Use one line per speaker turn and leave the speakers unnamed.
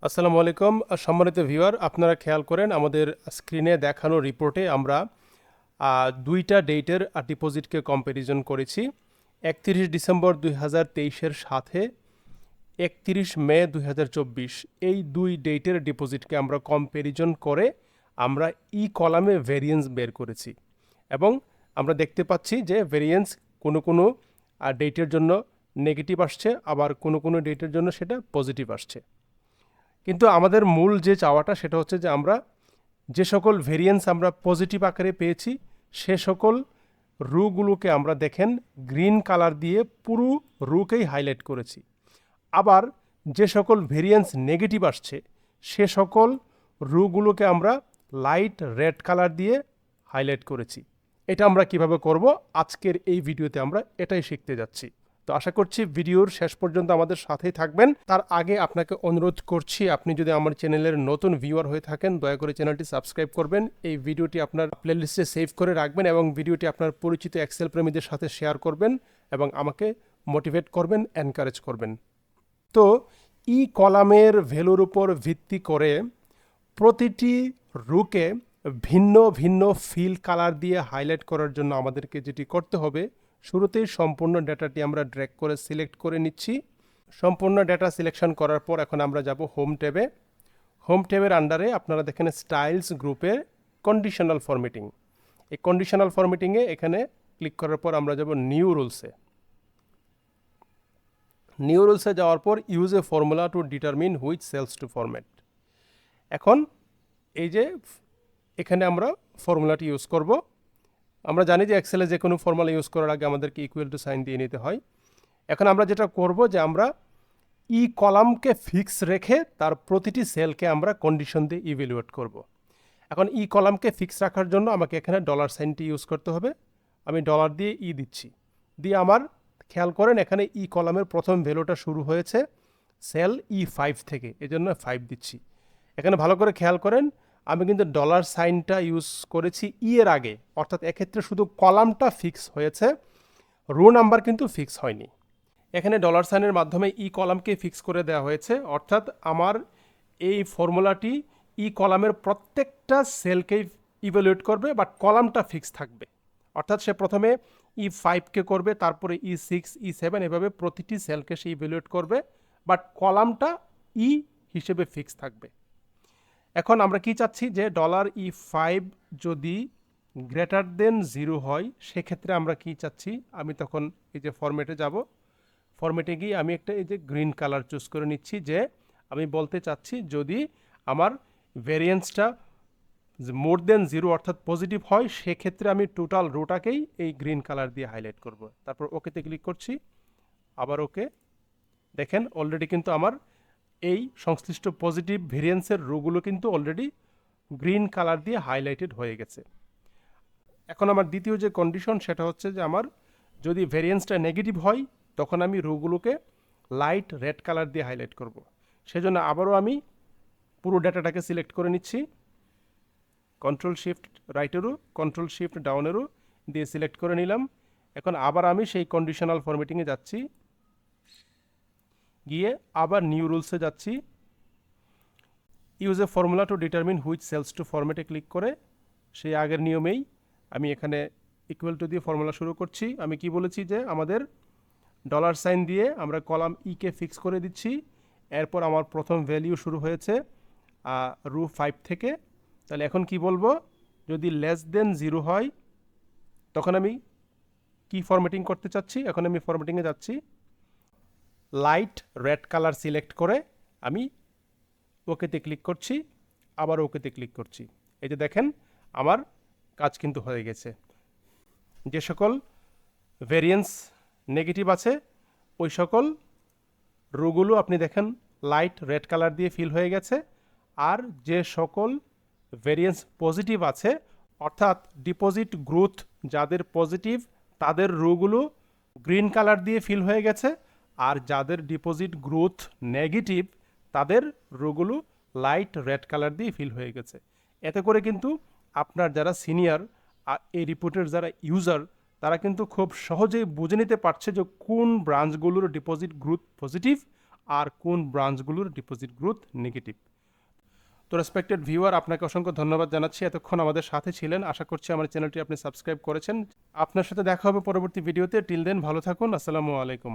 আসসালামু আলাইকুম সম্মানিত ভিউয়ার, আপনারা খেয়াল করেন আমাদের স্ক্রিনে দেখানো রিপোর্টে আমরা দুইটা ডেটের ডিপোজিটকে কম্প্যারিজন করেছি। 31 ডিসেম্বর 2023-এর সাথে 31 মে 2024 এই দুই ডেটের ডিপোজিটকে আমরা কম্প্যারিজন করে আমরা কলামে ভেরিয়েন্স বের করেছি এবং আমরা দেখতে পাচ্ছি যে ভেরিয়েন্স কোনো কোনো ডেটের জন্য নেগেটিভ আসছে, আবার কোনো কোনো ডেটের জন্য সেটা পজিটিভ আসছে। কিন্তু আমাদের মূল যে চাওয়াটা সেটা হচ্ছে যে আমরা যে সকল ভেরিয়েন্স আমরা পজিটিভ আকারে পেয়েছি সে সকল রুগুলোকে আমরা দেখেন গ্রিন কালার দিয়ে পুরো রুকেই হাইলাইট করেছি। আবার যে সকল ভেরিয়েন্স নেগেটিভ আসছে সে সকল রুগুলোকে আমরা লাইট রেড কালার দিয়ে হাইলাইট করেছি। এটা আমরা কিভাবে করব আজকের এই ভিডিওতে আমরা এটাই শিখতে যাচ্ছি। তো আশা করছি ভিডিওর শেষ পর্যন্ত আমাদের সাথেই থাকবেন। তার আগে আপনাকে অনুরোধ করছি, আপনি যদি আমার চ্যানেলের নতুন ভিউয়ার হয়ে থাকেন দয়া করে চ্যানেলটি সাবস্ক্রাইব করবেন, এই ভিডিওটি আপনার প্লেলিস্টে সেভ করে রাখবেন এবং ভিডিওটি আপনার পরিচিত এক্সেল প্রেমীদের সাথে শেয়ার করবেন এবং আমাকে মোটিভেট করবেন, এনকারেজ করবেন। তো কলামের ভ্যালুর উপর ভিত্তি করে প্রতিটি রুকে ভিন্ন ভিন্ন ফিল কালার দিয়ে হাইলাইট করার জন্য আমাদেরকে যেটি করতে হবে, শুরুতেই সম্পূর্ণ ডেটাটি আমরা ড্র্যাগ করে সিলেক্ট করে নিচ্ছি। সম্পূর্ণ ডেটা সিলেকশন করার পর এখন আমরা যাব হোম ট্যাবে। হোম ট্যাবের আন্ডারে আপনারা দেখেন স্টাইলস গ্রুপে কন্ডিশনাল ফরম্যাটিং। এই কন্ডিশনাল ফরম্যাটিংয়ে এখানে ক্লিক করার পর আমরা যাব নিউ রুলসে। নিউ রুলসে যাওয়ার পর use a formula to determine which cells to format. এখন এই যে এখানে আমরা ফর্মুলাটি ইউজ করব। আমরা জানি যে এক্সেলে যে কোনো ফর্মুলা ইউজ করার আগে আমাদেরকে ইকুয়াল টু সাইন দিয়ে নিতে হয়। এখন আমরা যেটা করব যে আমরা কলামকে ফিক্স রেখে তার প্রতিটি সেলকে আমরা কন্ডিশন দিয়ে ইভ্যালুয়েট করব। এখন কলামকে ফিক্স রাখার জন্য আমাকে এখানে ডলার সাইনটি ইউজ করতে হবে। আমি ডলার দিয়ে দিচ্ছি, দিয়ে আমার খেয়াল করেন এখানে কলামের প্রথম ভ্যালুটা শুরু হয়েছে সেল E5 থেকে, এজন্য 5 দিচ্ছি। এখানে ভালো করে খেয়াল করেন আমি কিন্তু ডলার সাইনটা ইউজ করেছি এর আগে, অর্থাৎ এক্ষেত্রে শুধু কলামটা ফিক্স হয়েছে, রো নাম্বার কিন্তু ফিক্স হয়নি। এখানে ডলার সাইনের মাধ্যমে কলামকে ফিক্স করে দেওয়া হয়েছে, অর্থাৎ আমার এই ফর্মুলাটি কলামের প্রত্যেকটা সেলকেই ইভ্যালুয়েট করবে, বাট কলামটা ফিক্স থাকবে। অর্থাৎ সে প্রথমে E5কে করবে, তারপরে E6 E7 এভাবে প্রতিটি সেলকে সে ইভ্যালুয়েট করবে, বাট কলামটা হিসেবে ফিক্স থাকবে। এখন আমরা কি চাচ্ছি যে $E5 যদি গ্রেটার দেন 0 হয় সেক্ষেত্রে আমরা কি চাচ্ছি, আমি তখন এই যে ফরম্যাটে যাব, ফরম্যাটে গিয়ে আমি একটা এই যে গ্রিন কালার চুজ করে নিচ্ছি যে আমি বলতে চাচ্ছি যদি আমার ভেরিয়েন্সটা মোর দেন 0 অর্থাৎ পজিটিভ হয় সেক্ষেত্রে আমি টোটাল রোটাকেই এই গ্রিন কালার দিয়ে হাইলাইট করব। তারপর ওকেতে ক্লিক করছি, আবার ওকে। দেখেন অলরেডি কিন্তু আমার এই সংশ্লিষ্ট পজিটিভ ভেরিয়েন্সের রোগুলো কিন্তু অলরেডি গ্রিন কালার দিয়ে হাইলাইটেড হয়ে গেছে। এখন আমার দ্বিতীয় যে কন্ডিশন সেটা হচ্ছে যে আমার যদি ভেরিয়েন্সটা নেগেটিভ হয় তখন আমি রোগুলোকে লাইট রেড কালার দিয়ে হাইলাইট করব। সেজন্য আবারও আমি পুরো ডেটাটাকে সিলেক্ট করে নিচ্ছি, কন্ট্রোল শিফট রাইটেরও কন্ট্রোল শিফট ডাউনেরও দিয়ে সিলেক্ট করে নিলাম। এখন আবার আমি সেই কন্ডিশনাল ফরম্যাটিংয়ে যাচ্ছি, গিয়ে আবার নিউ রুলসে যাচ্ছি, use a formula to determine which cells to ফরম্যাটে ক্লিক করে সেই আগের নিয়মেই আমি এখানে ইকুয়াল টু দিয়ে ফর্মুলা শুরু করছি। আমি কি বলেছি যে আমাদের ডলার সাইন দিয়ে আমরা কলাম কে ফিক্স করে দিচ্ছি। এরপর আমার প্রথম ভ্যালিউ শুরু হয়েছে রু 5 থেকে, তাহলে এখন কি বলবো, যদি লেস দেন 0 হয় তখন আমি কি ফরম্যাটিং করতে চাচ্ছি, এখন আমি ফরম্যাটিংয়ে যাচ্ছি, লাইট রেড কালার সিলেক্ট করে আমি ওকেতে ক্লিক করছি, আবার ওকেতে ক্লিক করছি। এই যে দেখেন আমার কাজ কিন্তু হয়ে গেছে। যে সকল ভেরিয়েন্স নেগেটিভ আছে ওই সকল রোগুলো আপনি দেখেন লাইট রেড কালার দিয়ে ফিল হয়ে গেছে, আর যে সকল ভেরিয়েন্স পজিটিভ আছে অর্থাৎ ডিপোজিট গ্রোথ যাদের পজিটিভ তাদের রোগুলো গ্রিন কালার দিয়ে ফিল হয়ে গেছে, আর যাদের ডিপোজিট গ্রোথ নেগেটিভ তাদের রোগুলো লাইট রেড কালার দিয়ে ফিল হয়ে গেছে। এতে করে কিন্তু আপনার যারা সিনিয়র এই রিপোর্টের যারা ইউজার তারা কিন্তু খুব সহজেই বুঝে নিতে পারছে যে কোন ব্রাঞ্চগুলোর ডিপোজিট গ্রোথ পজিটিভ আর কোন ব্রাঞ্চগুলোর ডিপোজিট গ্রোথ নেগেটিভ। তো রেসপেক্টেড ভিউয়ার, আপনাকে অসংখ্য ধন্যবাদ জানাচ্ছি এতক্ষণ আমাদের সাথে ছিলেন। আশা করছি আমার চ্যানেলটি আপনি সাবস্ক্রাইব করেছেন। আপনার সাথে দেখা হবে পরবর্তী ভিডিওতে। টিল দেন ভালো থাকুন। আসসালামু আলাইকুম।